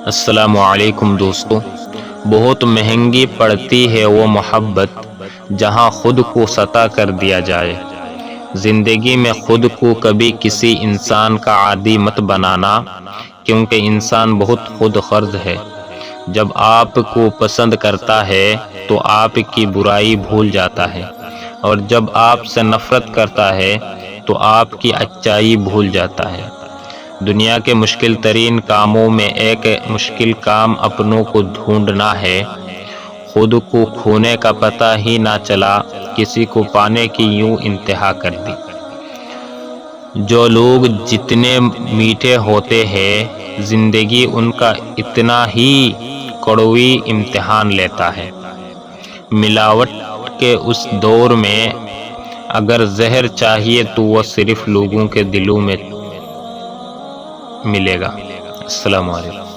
السلام علیکم دوستو، بہت مہنگی پڑتی ہے وہ محبت جہاں خود کو سطح کر دیا جائے۔ زندگی میں خود کو کبھی کسی انسان کا عادی مت بنانا، کیونکہ انسان بہت خود غرض ہے۔ جب آپ کو پسند کرتا ہے تو آپ کی برائی بھول جاتا ہے، اور جب آپ سے نفرت کرتا ہے تو آپ کی اچائی بھول جاتا ہے۔ دنیا کے مشکل ترین کاموں میں ایک مشکل کام اپنوں کو ڈھونڈنا ہے۔ خود کو کھونے کا پتہ ہی نہ چلا، کسی کو پانے کی یوں انتہا کر دی۔ جو لوگ جتنے میٹھے ہوتے ہیں، زندگی ان کا اتنا ہی کڑوی امتحان لیتا ہے۔ ملاوٹ کے اس دور میں اگر زہر چاہیے تو وہ صرف لوگوں کے دلوں میں ملے گا۔ السلام علیکم۔